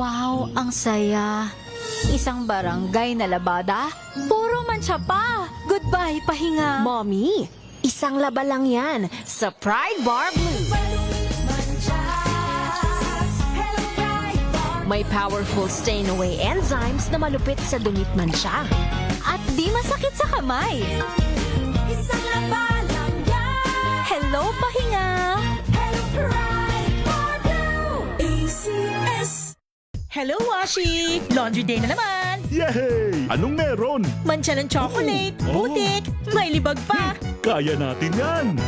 Wow, ang saya. Isang barangay na labada, puro mancha pa. Goodbye, pahinga. Mommy, isang laba lang yan sa Pride Bar Blue. May powerful stain-away enzymes na malupit sa dungit mansya. At di masakit sa kamay. Isang laba lang yan. Hello, pahinga. Hello, Pride Bar Blue. ACS. Hello, Washi! Laundry day na naman! Yay! Anong meron? Mancha ng chocolate, Oh. putik, may libag pa! Kaya natin yan!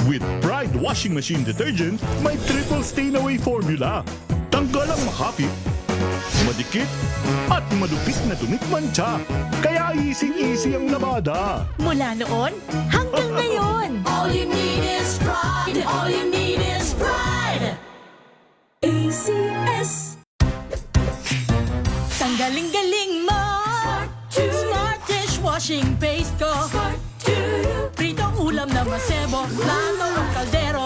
With Pride Washing Machine Detergent, may triple stain-away formula. Tanggal ang makapit, madikit, at malupit na dungit mancha. Kaya easy-easy ang labada. Mula noon hanggang ngayon! All you need is pride. All you need is pride. ACS. Tanggaling-galing mo! Smart dishwashing paste ko! Pritong ulam na masebo, plato o kaldero.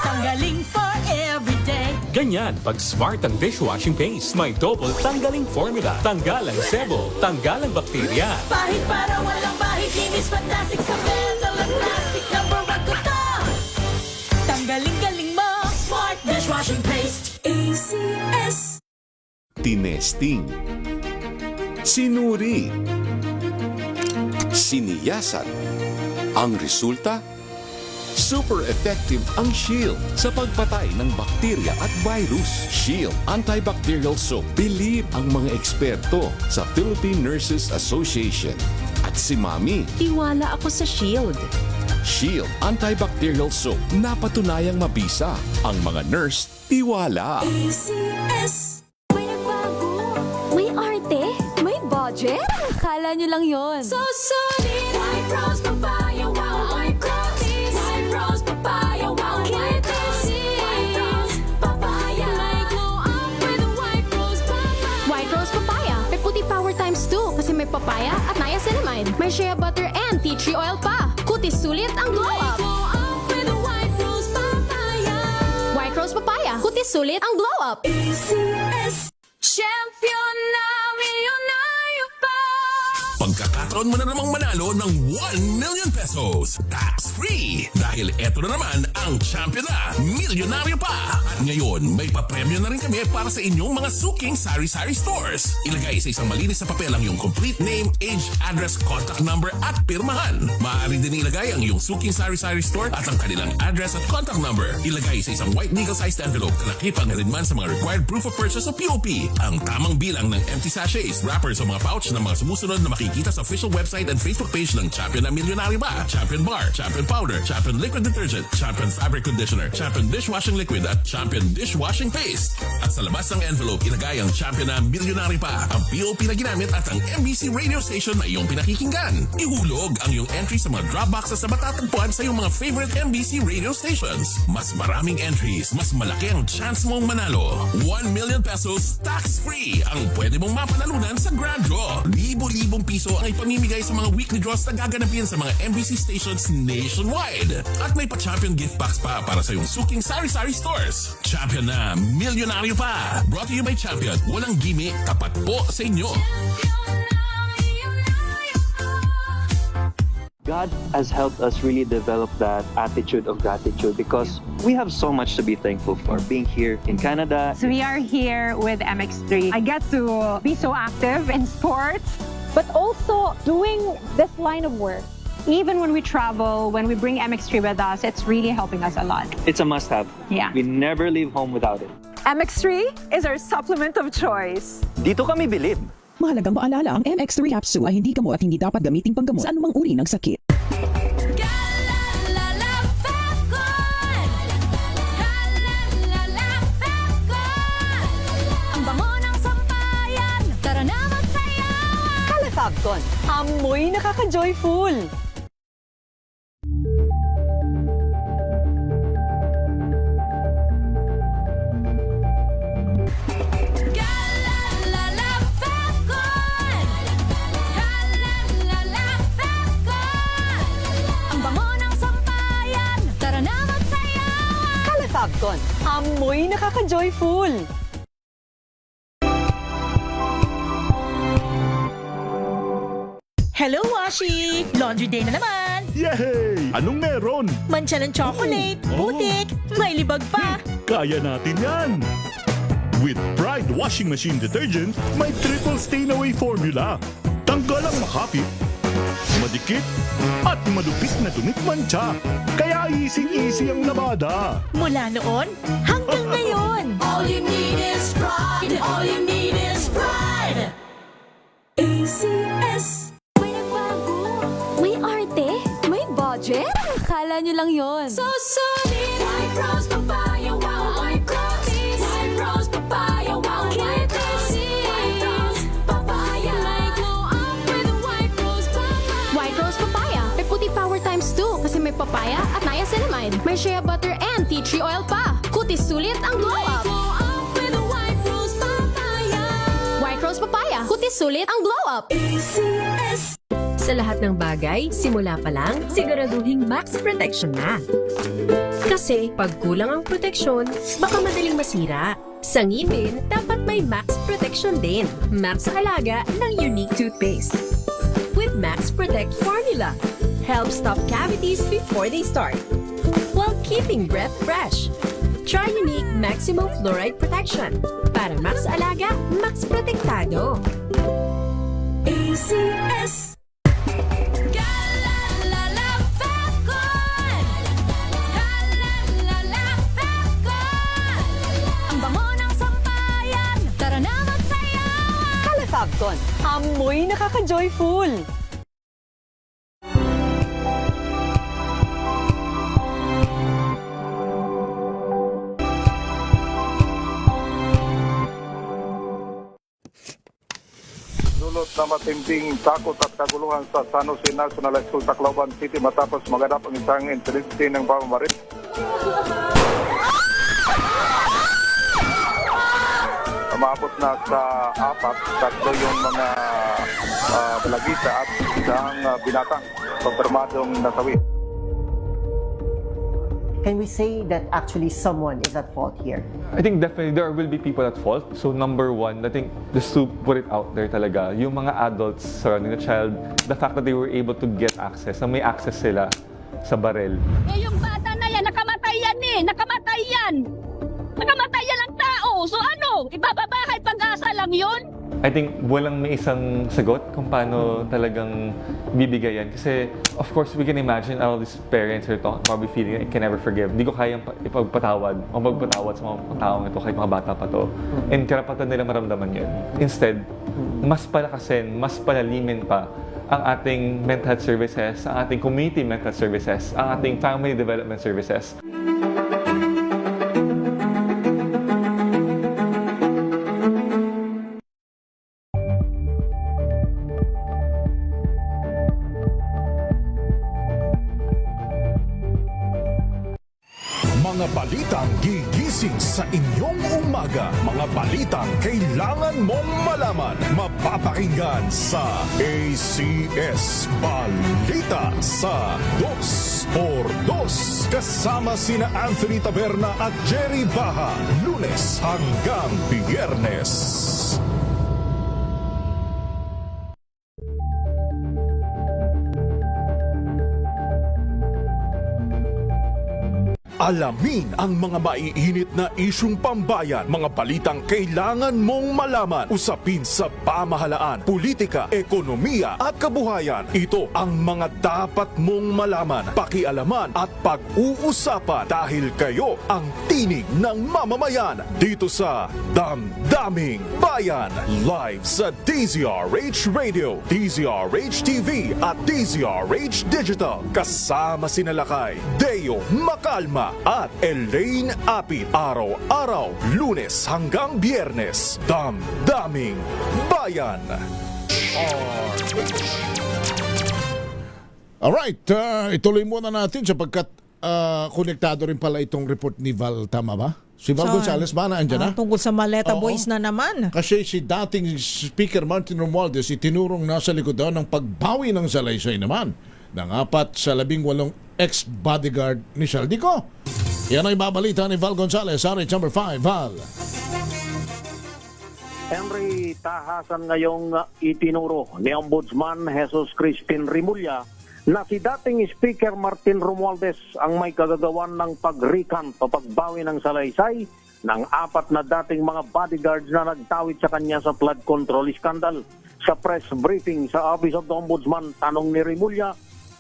Tanggaling for everyday. Ganyan, pag smart ang dishwashing paste, may double tanggaling formula. Tanggal ang sebo, tanggal ang bakterya. Bahid para walang bahid. Linis fantastic sa metal at plastic. Number one ko to. Tanggaling-galing mo! Smart dishwashing paste. ACS. Tinesting, sinuri, siniyasan. Ang resulta? Super effective ang Shield sa pagpatay ng bakterya at virus. Shield Antibacterial Soap. Believe ang mga eksperto sa Philippine Nurses Association. At si Mami, Tiwala ako sa Shield. Shield Antibacterial Soap. Napatunayang mabisa. Ang mga nurse, tiwala. ACS. May nagbago. May arte. May budget. Akala nyo lang yon. So solid. White rose papaya. Wow, white rose. White rose papaya. Wow, white rose. White rose papaya. May glow up with a white rose papaya. White Rose Papaya. May puti power times 2 kasi may papaya at niacinamide. May shea butter and tea tree oil pa. Kutis sulit ang glow up. Glow up with a white rose papaya. White Rose Papaya. Kutis sulit ang glow up. ACS. Champion na milyonaryo pa. Pagkakataon mo na namang manalo ng 1 million pesos tax-free. Dahil eto na naman ang champion na milyonaryo pa. At ngayon, may papremyo na rin kami para sa inyong mga suking sari-sari stores. Ilagay sa isang malinis na papel ang iyong complete name, age, address, contact number at pirmahan. Maaari din ilagay ang iyong suking sari-sari store at ang kanilang address at contact number. Ilagay sa isang white nickel-sized envelope na nakipang rin man sa mga required proof of purchase o POP. Ang tamang bilang ng empty sachets, wrappers o mga pouch ng mga sumusunod na makikita sa official website and Facebook page ng Champion na Milyonaryo Ba, Champion Bar, Champion Powder, Champion Liquid Detergent, Champion Fabric Conditioner, Champion Dishwashing Liquid at Champion Dishwashing Paste. At sa labas ng envelope, ilagay ang Champion na Milyonaryo Pa, ang POP na ginamit at ang MBC radio station na iyong pinakikinggan. Ihulog ang iyong entry sa mga drop boxes na matatagpuan sa iyong mga favorite MBC radio stations. Mas maraming entries, mas malaki ang chance mong manalo. 1 million pesos tax-free ang pwede mong mapanalunan sa Grand Draw. Libo-libong piso ang ipamimigay sa mga weekly draws na gaganapin sa mga MBC stations nationwide. At may pa-champion gift box pa para sa iyong suking sari-sari stores. Champion na milyonaryo pa. Brought to you by Champion. Walang gimmick, tapat po sa inyo. God has helped us really develop that attitude of gratitude because we have so much to be thankful for. Being here in Canada, So we are here with MX3. I get to be so active in sports, but also doing this line of work. Even when we travel, when we bring MX3 with us, it's really helping us a lot. it's a must-have. Yeah. We never leave home without it. MX3 is our supplement of choice. Dito kami bilib. Mahalagang maalala, ang MX3 capsule ay hindi gamot at hindi dapat gamiting panggamot sa anumang uri ng sakit. Galalala Falcon. Galalala Falcon. Ang bango ng sampayan. Tara na magsayawan. Calafabcon. Amoy nakaka-joyful. Galalala Falcon. Galalala Falcon. Ang bango ng sampayan. Tara na magsayawan. Calafabcon. Amoy nakaka-joyful. Hello, Washi! Laundry day na naman! Yay! Anong meron? Mancha ng chocolate, putik, may libag pa. Kaya natin yan! With Pride Washing Machine Detergent, may triple stain-away formula. Tanggal ang makapit, madikit, at madupis na tumitmantsa. Kaya easy-easy ang labada. Mula noon hanggang ngayon. All you need is pride. All you need is pride. ACS. May nagbago. May arte. May budget. Akala nyo lang yon. So solid. White rose papaya, wow, white rose. White rose papaya, wow, white rose. White rose papaya. May glow up with white rose papaya. White Rose Papaya. May puti power times 2 kasi may papaya at niacinamide. May shea butter and tea tree oil pa. Kutis sulit ang glow up. Glow up with white rose papaya. White Rose Papaya. Kutis sulit ang glow up. ACS. Sa lahat ng bagay, simula pa lang, siguraduhing max protection na. Kasi pag kulang ang proteksyon, baka madaling masira. Sa ngipin, dapat may max protection din. Max Alaga ng Unique Toothpaste. With Max Protect Formula, helps stop cavities before they start, while keeping breath fresh. Try Unique Maximum Fluoride Protection. Para Max Alaga, Max Protektado. ACS. Galalala Falcon. Galalala Falcon. Ang bango ng sampayan. Tara na magsayawan. Calafabcon, amoy nakaka-joyful. Dulot na matinding takot at kaguluhan sa San Jose National School, Tacloban City matapos maganap ang isang insidente ng pamamaril. Umabot na sa 4, 3 yung mga balagita at isang binatang konfirmadong nasawi. Can we say that actually someone is at fault here? I think definitely there will be people at fault. So number one, I think just to put it out there talaga, yung mga adults surrounding the child, the fact that they were able to get access, na may access sila sa barel. Eh, yung bata na yan, nakamatay yan eh! Nakamatay yan! Nakamatay yan ang tao! So ano? Ibababahay pag-asa lang yun? I think walang may isang sagot kung paano talagang bibigay yan. Kasi, of course, we can imagine all these parents are probably feeling I can never forgive. Hindi ko kayang ipagpatawad o magpatawad sa mga taong ito kahit mga bata pa to. And karapatan nila maramdaman yun. Instead, mas palakasin, mas palalimin pa ang ating mental health services, ang ating community mental health services, ang ating family development services. Mga balitang gigising sa inyong umaga. Mga balitang kailangan mong malaman. Mapapakinggan sa ACS Balita sa 2x2. Kasama sina Anthony Taberna at Jerry Baha. Lunes hanggang Biyernes. Alamin ang mga maiinit na isyung pambayan, mga balitang kailangan mong malaman, usapin sa pamahalaan, politika, ekonomiya at kabuhayan. Ito ang mga dapat mong malaman, pakialaman at pag-uusapan dahil kayo ang tinig ng mamamayan dito sa Damdaming Bayan. Live sa DZRH Radio, DZRH TV at DZRH Digital. Kasama sina Lakay, Deo Macalma at Elaine Apit. Araw-araw, Lunes hanggang Biyernes. Damdaming Bayan. Alright, ituloy muna natin sapagkat konektado rin pala itong report ni Val, tama ba? Si Val Gonzales ba na andyan na? Tungkol sa Maleta Boys na naman. Kasi si dating Speaker Martin Romualdez itinurong nasa likod daw ng pagbawi ng salaysay naman ng 4 sa 18 ex-bodyguard ni Saldico. Yan ay babalita ni Val Gonzales, RH number 5, Val. Henry, tahasan ngayong itinuro ni Ombudsman Jesus Crispin Rimulya na si dating Speaker Martin Romualdez ang may kagagawan ng pag-recant o pagbawi ng salaysay ng 4 na dating mga bodyguards na nagtawid sa kanya sa flood control scandal. Sa press briefing sa Office of the Ombudsman, tanong ni Rimulya,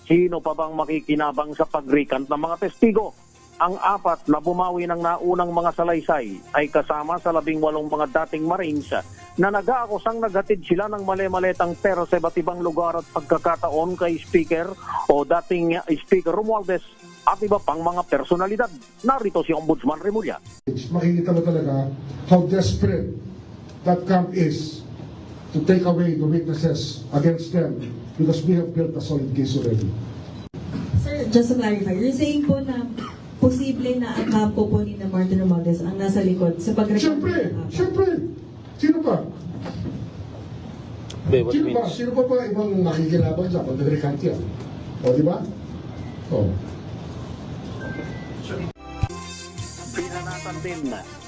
sino pa bang makikinabang sa pag-recant ng mga testigo? Ang 4 na bumawi ng naunang mga salaysay ay kasama sa 18 mga dating Marines na nag-aakusang naghatid sila ng mali-maletang pera sa iba't ibang lugar at pagkakataon kay Speaker o dating Speaker Romualdez at iba pang mga personalidad. Narito si Ombudsman Rimulya. Makikita mo talaga how desperate that camp is to take away the witnesses against them because we have built a solid case already. Sir, just to clarify, you're saying po na posible na ang kampo po ni Martin Romualdez ang nasa likod sa pag-recant? Siyempre! Sino pa? Sino pa ba ibang nakikilabang sa pag-recant yan? O, di ba? O.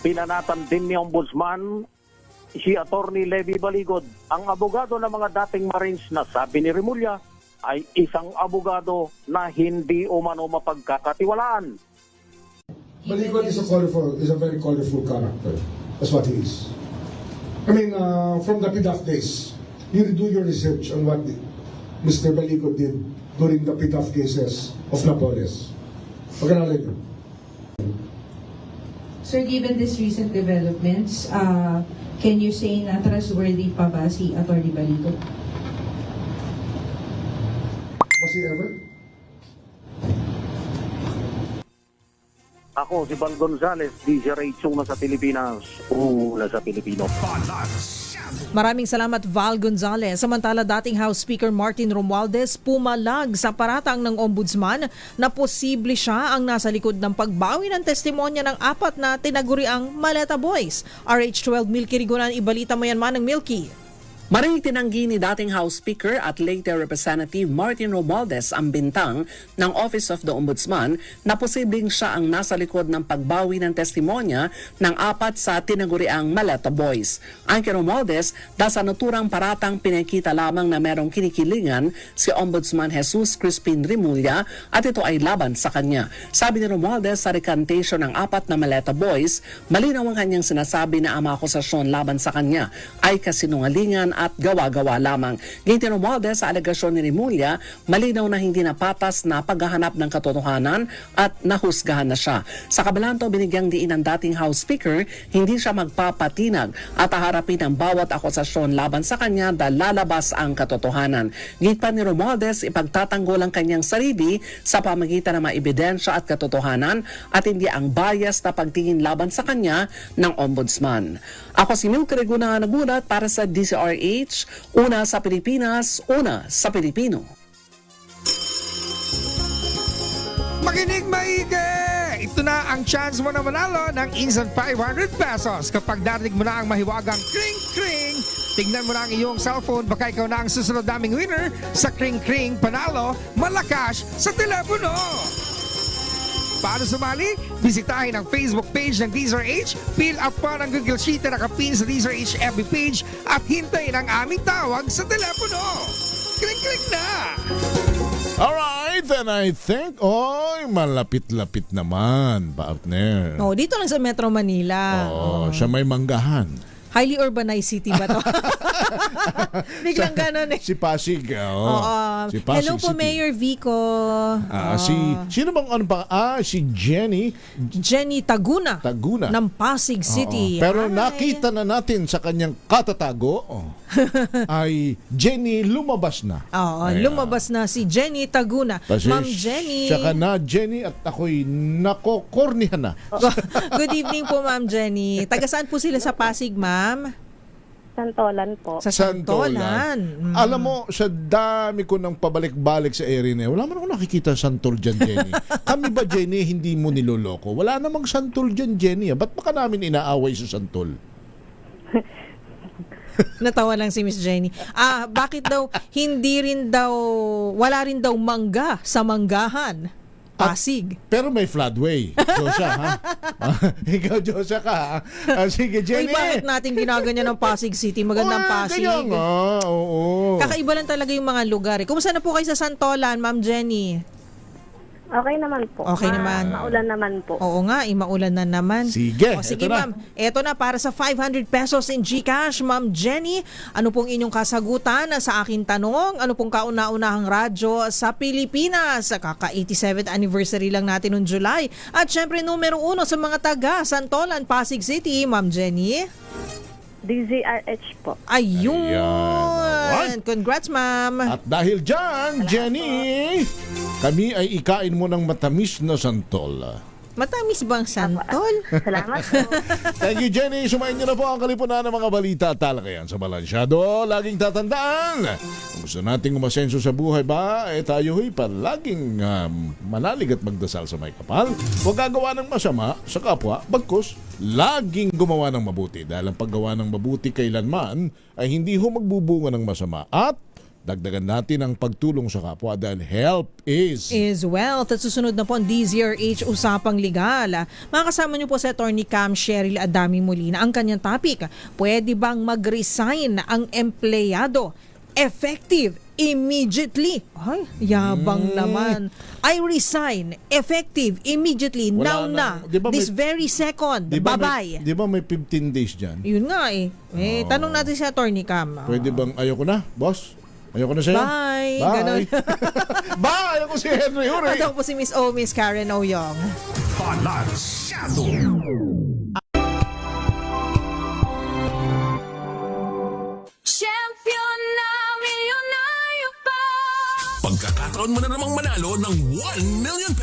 Pinanatan din ni Ombudsman si Attorney Levy Baligod, ang abogado ng mga dating Marines na sabi ni Rimulya ay isang abogado na hindi umano mapagkakatiwalaan. Baligod is a very colorful character. That's what he is. I mean, from the PDAF days, you do your research on what Mr. Baligod did during the PDAF cases of Napoles. Pagkanalay niyo. Sir, given these recent developments, can you say na trustworthy pa ba si Atty. Baligod? Was he ever? Ako si Val Gonzales, DJ Rachel na sa Pilipinas, una sa Pilipino. Maraming salamat Val Gonzales. Samantala dating House Speaker Martin Romualdez pumalag sa paratang ng Ombudsman na posible siya ang nasa likod ng pagbawi ng testimonya ng 4 na tinaguriang Maleta Boys. RH12 Milky Rigunan, ibalita mo yan manang Milky. Maring tinanggi ni dating House Speaker at later Representative Martin Romualdez ang bintang ng Office of the Ombudsman na posibleng siya ang nasa likod ng pagbawi ng testimonya ng 4 sa tinaguriang Maleta Boys. Ang kay Romualdez, sa naturang paratang pinakita lamang na merong kinikilingan si Ombudsman Jesus Crispin Rimulya at ito ay laban sa kanya. Sabi ni Romualdez sa recantation ng 4 na Maleta Boys, malinaw ang kanyang sinasabi na ang mga akusasyon laban sa kanya ay kasinungalingan at gawa-gawa lamang. Ginti Romualdez sa alegasyon ni Rimulya, malinaw na hindi napatas na paghahanap ng katotohanan at nahusgahan na siya. Sa kabalanto, binigyang diin ng dating House Speaker, hindi siya magpapatinag at haharapin ang bawat akusasyon laban sa kanya dahil lalabas ang katotohanan. Git pa ni Romualdez, ipagtatanggol ang kanyang sarili sa pamagitan ng mga ebidensya at katotohanan at hindi ang bias na pagtingin laban sa kanya ng Ombudsman. Ako si Milky Rigunan, nagulat para sa DCRH, una sa Pilipinas, una sa Pilipino. Makinig maigi! Ito na ang chance mo na manalo ng instant 500 pesos kapag darinig mo na ang mahiwagang kring-kring. Tignan mo na ang iyong cellphone, baka ikaw na ang susunod naming winner sa kring-kring panalo malakas sa telepono. Para sumali, bisitahin ang Facebook page ng DZRH, fill up pa ng Google Sheet na nakapin sa DZRH FB page at hintayin ang aming tawag sa telepono. Kling-kling na! Alright, and I think, malapit-lapit naman, partner. Dito lang sa Metro Manila. Siya may manggahan. Highly urbanized city ba to? Biglang ganon eh. Si Pasig. Si Pasig Hello po, City. Mayor Vico. Sino bang si Jenny. Jenny Taguna. Ng Pasig City. Pero nakita na natin sa kanyang katatago ay Jenny lumabas na. Lumabas na si Jenny Taguna. Kasi Ma'am Jenny. Saka na Jenny at ako'y nakokornihan na. Good evening po, Ma'am Jenny. Taga saan po sila sa Pasig, Ma'am? Santolan po. Sa Santolan. Alam mo, sa dami ko nang pabalik-balik sa area na wala man ako nakikita santol dyan, Jenny. Kami ba, Jenny, hindi mo niloloko? Wala namang santol dyan, Jenny. Ba't pa ka namin inaaway sa santol? Natawa lang si Miss Jenny. Bakit daw wala rin daw mangga sa manggahan? Pasig. Pero may floodway. Joshua, ha? Ikaw, Joshua ka, ha? Sige, Uy, Jenny. bakit natin ginaganyan ng Pasig City? Magandang Pasig. Kaya nga, oo. Kakaiba lang talaga yung mga lugar. Kumusta na po kayo sa Santolan, Ma'am Jenny? Okay naman po. Okay naman. Maulan naman po. Oo nga, maulan na naman. Sige, Sige eto na. ma'am. Eto na para sa 500 pesos in GCash, Ma'am Jenny. Ano pong inyong kasagutan sa aking tanong? Ano pong kauna-unahang radyo sa Pilipinas? Kaka-87th anniversary lang natin noong July. At syempre, numero 1 sa mga taga Santolan, Pasig City, Ma'am Jenny. DZRH po. Ayun. Alright. Congrats, ma'am. At dahil dyan, Jenny, kami ay ikain mo ng matamis na santol. Matamis bang santol? Salamat po. Thank you, Jenny. Sumayin niyo na po ang kalipunan ng mga balita at talakayan sa Balansyado. Laging tatandaan, kung gusto nating umasenso sa buhay ba, tayo'y palaging manalig at magdasal sa may kapal. Huwag gagawa ng masama sa kapwa, bagkus laging gumawa ng mabuti. Dahil ang paggawa ng mabuti kailanman ay hindi ho magbubunga ng masama. At dagdagan natin ang pagtulong sa kapwa dahil help is wealth. At susunod na po ang DZRH Usapang Legal. Makakasama niyo po sa Attorney Cam Cheryl Adami Molina. Ang kanyang topic, pwede bang mag-resign ang empleyado effective immediately? Ay, yabang naman. I resign effective immediately now na. Diba This very second. Bye-bye. Di ba may 15 days dyan? Yun nga eh. Tanong natin si Attorney Cam. Pwede bang ayoko na, boss? Ayoko na sa'yo. Bye. Bye. Ganon. Bye. Ako si Henry Uri. At ako po si Miss O, Miss Karen Oyong. Balansyado. Champion na milyonaryo pa. Pagkakataon mo na namang manalo ng 1 million pesos.